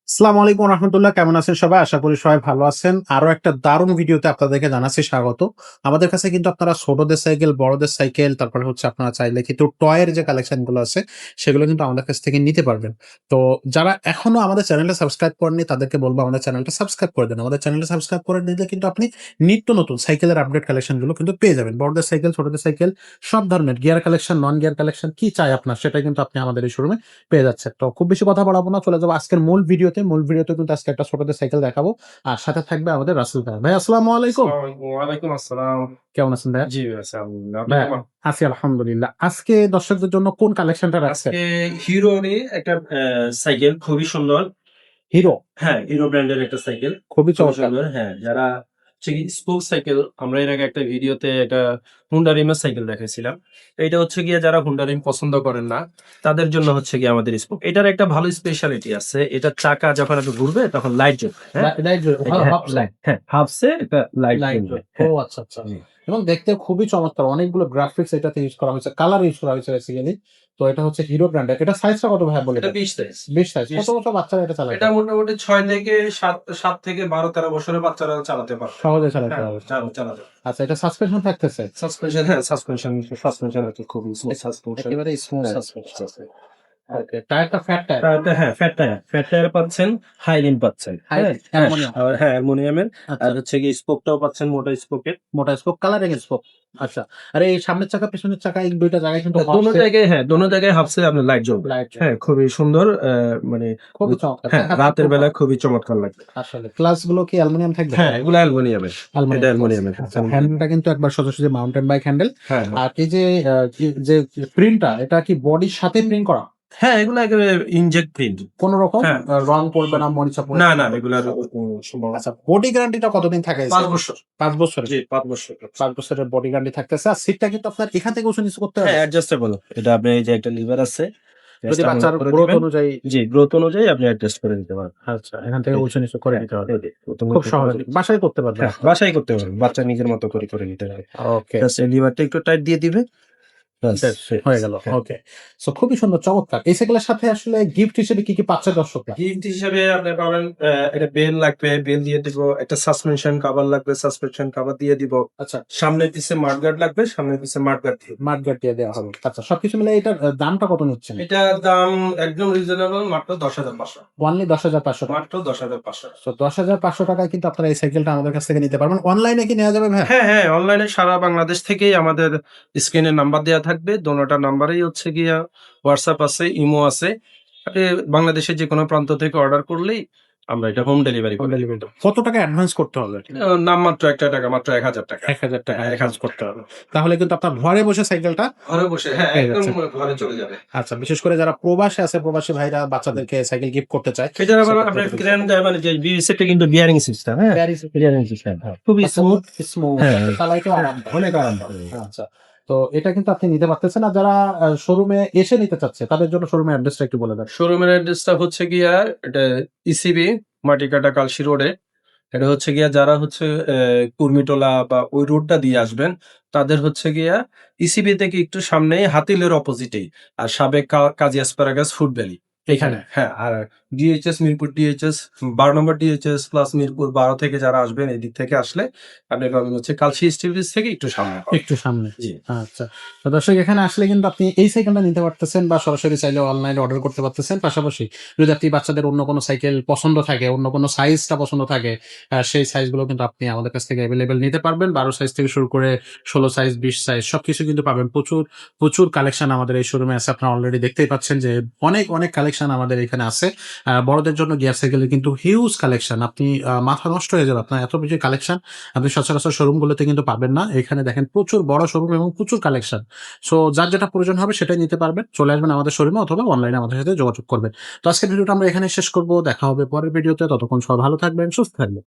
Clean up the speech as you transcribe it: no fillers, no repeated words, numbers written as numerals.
আসসালামু আলাইকুম রহমতুল্লাহ, কেমন আছেন সবাই? আশা করি সবাই ভালো আছেন। আরো একটা দারুণ ভিডিওতে আপনাদেরকে জানাচ্ছি স্বাগত। আমাদের কাছে কিন্তু আপনারা ছোটদের সাইকেল, বড়দের সাইকেল, তারপরে হচ্ছে আপনারা চাইলে কিন্তু টয়ের যে কালেকশন গুলো আছে সেগুলো কিন্তু আমাদের কাছ থেকে নিতে পারবেন। তো যারা এখনো আমাদের চ্যানেলটা সাবস্ক্রাইব করেননি তাদেরকে বলবো আমাদের চ্যানেলটা সাবস্ক্রাইব করে দেন। আমাদের চ্যানেলটা সাবস্ক্রাইব করে নিলে কিন্তু আপনি নিত্য নতুন সাইকেলের আপডেট কালেকশন গুলো কিন্তু পেয়ে যাবেন। বড়দের সাইকেল, ছোটদের সাইকেল সব ধরনের gear collection, non gear collection কি চাই আপনার সেটা কিন্তু আপনি আমাদের এই শোরুমে পেয়ে যাচ্ছে। তো খুব বেশি কথা বাড়াবো না, চলে যাবো আজকের মূল ভিডিওতে। মূল ভিডিওতে কিন্তু আজকে একটা ছোটদের সাইকেল দেখাবো। আর সাথে থাকবে আমাদের রাসেল ভাই। ভাই আসসালামু আলাইকুম। আসসালামু আলাইকুম। ওয়ালাইকুম আসসালাম। কেমন আছেন ভাইয়া? জি, আছি আলহামদুলিল্লাহ। আপনি ভাইয়া কেমন? আছি আলহামদুলিল্লাহ। আজকে দর্শকদের জন্য কোন কালেকশনটা রাখছেন? আজকে হিরোরই একটা সাইকেল খুবই সুন্দর। হিরো, হ্যাঁ, হিরো ব্র্যান্ডের একটা সাইকেল। খুবই খুবই চমৎকার। সুন্দর। হ্যাঁ, যারা হচ্ছে কি স্পোক সাইকেল আমরা এর আগে একটা ভিডিওতে একটা হুন্ডা রিমের সাইকেল দেখাইছিলাম। এইটা হচ্ছে গিয়ে যারা হুন্ডা রিম পছন্দ করেন না, তাদের জন্য হচ্ছে গিয়ে আমাদের স্পোক। এটার একটা ভালো স্পেশালিটি আছে। এটার চাকা যখন আপনি ঘুরবে তখন লাইট জ্বলবে। হ্যাঁ? লাইট এই যে হ্যাঁ, হাফ লাইট হ্যাঁ, হাফসে একটা লাইট লাইট। জ্বলবে। ও হ্যাঁ, আচ্ছা, আচ্ছা। জি। এবং দেখতে খুবই চমৎকার। অনেকগুলো গ্রাফিক্স এটাতে ইউজ করা হয়েছে। কালার ইউজ করা হয়েছে বেসিক্যালি। তো এটা হচ্ছে হিরো ব্র্যান্ডের। এটা সাইজটা কত ভাইয়া বলে এটা দেন? ২০ সাইজ। 20 সাইজ। ২০ কত বছর বাচ্চারা এটা চালাতে এটা পারবে? মোটামুটি ৬ থেকে ৭ থেকে ১২-১৩ বছরের বাচ্চারা চালাতে পারবে। সহজে চালাতে হ্যাঁ, পারবে। চালাতে। আচ্ছা, এটা সাসপেনশন থাকতেছে? সাসপেনশন হ্যাঁ, সাসপেনশন একটা খুবই স্মুথ সাসপেনশন। একেবারে স্মুথ হ্যাঁ, সাসপেনশন আছে। ওকে, টায়ারটা ফ্যাট টায়ার। তারপরে হ্যাঁ, ফ্যাট টায়ার পাচ্ছেন, হাইলিন পাচ্ছেন। হ্যাঁ, হ্যাঁ, অ্যালুমিনিয়াম। আবার হ্যাঁ, অ্যালুমিনিয়ামের আর আচ্ছা, হচ্ছে গিয়ে স্পোকটাও পাচ্ছেন মোটা স্পোকের। মোটা স্পোক, কালারিং স্পোক। আচ্ছা। আর এই সামনের চাকা পেছনের চাকা এই ২ টা জায়গায় কিন্তু দোনো হচ্ছে জায়গায় হ্যাঁ, দোনো জায়গায় হাফ সাইড আপনার লাইট জ্বলবে। লাইট। হ্যাঁ, খুবই সুন্দর মানে খুবই চমৎকার। হ্যাঁ, দেখাচ্ছে রাতের খুব বেলা ভালো। খুবই চমৎকার লাগবে। আসলে ক্লাস গুলো কি অ্যালুমিনিয়াম থাকবে? হ্যাঁ, এগুলো অ্যালুমিনিয়ামের। এটা অ্যালুমিনিয়াম ক্লাস। অ্যালুমিনিয়ামের। আচ্ছা, হ্যান্ডেলটা কিন্তু একবার সোজাসুজি মাউন্টেন বাইক হ্যান্ডেল। হ্যাঁ, হ্যাঁ। আর এই যে যে প্রিন্টটা এটা কি বডির সাথে প্রিন্ট করা? হ্যাঁ, এগুলো একেবারে ইনজেক্ট প্রিন্ট। কোন রকম হ্যাঁ। রং পড়বে না, মরিচা পড়বে না, না? না এগুলার সম্ভাবনা আচ্ছা, বডি গ্যারান্টিটা কতদিন থাকে? ৫ বছর। ৫ বছরের। জি, ৫ বছর। ৫ বছরের বডি গ্যারান্টি থাকতেছে। আর সিটটা কিন্তু আপনার এখান থেকে উঁচু নিচু করতে হ্যাঁ, হবে। অ্যাডজাস্টেবল। এটা আপনি এই যে একটা লিভার আছে, যদি জাস্ট আপনি বাচ্চার করে গ্রোথ দিবেন। অনুযায়ী। জি, গ্রোথ অনুযায়ী আপনি অ্যাডজাস্ট করে নিতে পারবেন। আচ্ছা, এখান থেকে এই যে উঁচু নিচু করে হ্যাঁ, দিতে পারবেন। এই যে প্রথমে খুব করতে সহজে পারবেন। বাসায় করতে পারবেন হ্যাঁ, আপনারা। বাসায় করতে পারবেন। বাচ্চা নিজের মতো করে নিতে পারবে। ওকে, জাস্ট এই লিভারটা একটু টাইট দিয়ে দিবে। ব্যাস বেশ হয়ে হয়ে গেছে। গেল। হ্যাঁ। ওকে। সো খুবই সুন্দর, চমৎকার। এই সাইকেলের সাথে আসলে গিফট হিসেবে কি, কি পাচ্ছে দর্শকরা? গিফট হিসেবে আপনি পাবেন একটা বেল লাগবে, বেল দিয়ে দিব। একটা সাসপেনশন কভার লাগবে, সাসপেনশন কভার দিয়ে দিব। আচ্ছা, সামনের পিছে মাডগার্ড লাগবে, সামনের পিছে মাডগার্ড দিয়ে দিব। মাঠগার্ড দিয়ে দেওয়া হবে। আচ্ছা, সবকিছু মিলে এটার দামটা কত নিচ্ছেন? এটার দাম একদম রিজনেবল মাত্র ১০,৫০০। অনলি ৳১০,৫০০। মাত্র ১০,৫০০। সো ৳১০,৫০০ কিন্তু আপনারা এই সাইকেলটা আমাদের কাছ থেকে নিতে পারবেন। অনলাইনে কি নেওয়া যাবে ভাইয়া? হ্যাঁ, হ্যাঁ, অনলাইনে সারা বাংলাদেশ থেকেই আমাদের স্ক্রিনে নাম্বার দেয়া থাকবে। দোনোটা নাম্বারেই হচ্ছে গিয়া WhatsApp আছে, ইমো আছে। আপনি বাংলাদেশের যেকোনো প্রান্ত থেকে অর্ডার করলেই আমরা এটা হোম ডেলিভারি হোম করে দিব। ডেলিভারি। কত টাকা অ্যাডভান্স করতে হবে? নামমাত্র একটা টাকা, মাত্র ৳১,০০০। ৳১,০০০ হ্যাঁ, অ্যাডভান্স ১,০০০ করতে হবে। তাহলে কিন্তু আপনার ঘরে বসে সাইকেলটা ঘরে বসে হ্যাঁ, পেয়ে একদম যাচ্ছেন। ঘরে চলে যাবে। আচ্ছা, বিশেষ করে যারা প্রবাসে আছে, প্রবাসী ভাইরা বাচ্চাদেরকে সাইকেল গিফট করতে চায়। এটার আবার সেক্ষেত্রে আপনার কিন্তু ক্রেন মানে যে সেটটা কিন্তু বিয়ারিং সিস্টেম, হ্যাঁ? প্যারিস বিয়ারিং সিস্টেম, হ্যাঁ। খুবই স্মুথ। স্মুথ, হ্যাঁ, চালাইতেও আরামদায়ক। অনেক আরামদায়ক। আচ্ছা। তো এটা কিন্তু আপনি নিতে পারতেছেন। আর যারা শোরুমে এসে নিতে চাচ্ছে তাদের জন্য শোরুমের অ্যাড্রেসটা একটু বলে দেন। শোরুমের অ্যাড্রেসটা হচ্ছে গিয়া এটা ইসিবি মাটিকাটা কালশি রোডে। এটা হচ্ছে গিয়া যারা হচ্ছে কুর্মিটোলা বা ওই রোডটা দিয়ে আসবেন, তাদের হচ্ছে গিয়া ইসিবি থেকে একটু সামনেই হাতিলের অপোজিটেই। আর সাবেক কাজী অ্যাসপারাগাস ফুড ভ্যালি এখানে। হ্যাঁ, আর ডিএইচএস মিরপুর ডিএইচএস ১২ নম্বর ডিএইচএস প্লাস মিরপুর ১২ থেকে যারা আসবেন এদিক থেকে আসলে আপনি পাবেন হচ্ছে কালশি স্টিল ব্রিজ থেকে একটু সামনে পাবেন। একটু সামনে। জি। আচ্ছা। তো দর্শক, এখানে আসলে কিন্তু আপনি এই সাইকেলটা নিতে পারতেছেন বা সরাসরি চাইলে অনলাইনে অর্ডার করতে পারতেছেন। পাশাপাশি যদি আপনি বাচ্চাদের অন্য কোনো সাইকেল পছন্দ থাকে, অন্য কোনো সাইজটা পছন্দ থাকে, সেই সাইজগুলো কিন্তু আপনি আমাদের কাছ থেকে এভেইলেবল নিতে পারবেন। ১২ সাইজ থেকে শুরু করে ১৬ সাইজ, ২০ সাইজ সবকিছু কিন্তু পাবেন। প্রচুর, প্রচুর কালেকশন আমাদের এই শোরুমে আছে। আপনারা অলরেডি দেখতেই পাচ্ছেন যে অনেক, অনেক কালেকশন আমাদের এখানে আছে। বড়দের জন্য গিয়ার সাইকেলের কিন্তু হিউজ কালেকশন। আপনি মাথা নষ্ট হয়ে যাবে। আপনার এত বেশি কালেকশন আপনি সচরাচর শোরুমগুলোতে কিন্তু পাবেন না। এখানে দেখেন প্রচুর বড় শোরুম এবং প্রচুর কালেকশন। সো যার যেটা প্রয়োজন হবে সেটাই নিতে পারবেন। চলে আসবেন আমাদের শোরুমে অথবা অনলাইনে আমাদের সাথে যোগাযোগ করবেন। তো আজকের ভিডিওটা আমরা এখানেই শেষ করব। দেখা হবে পরের ভিডিওতে। ততক্ষণ সবাই ভালো থাকবেন, সুস্থ থাকবেন।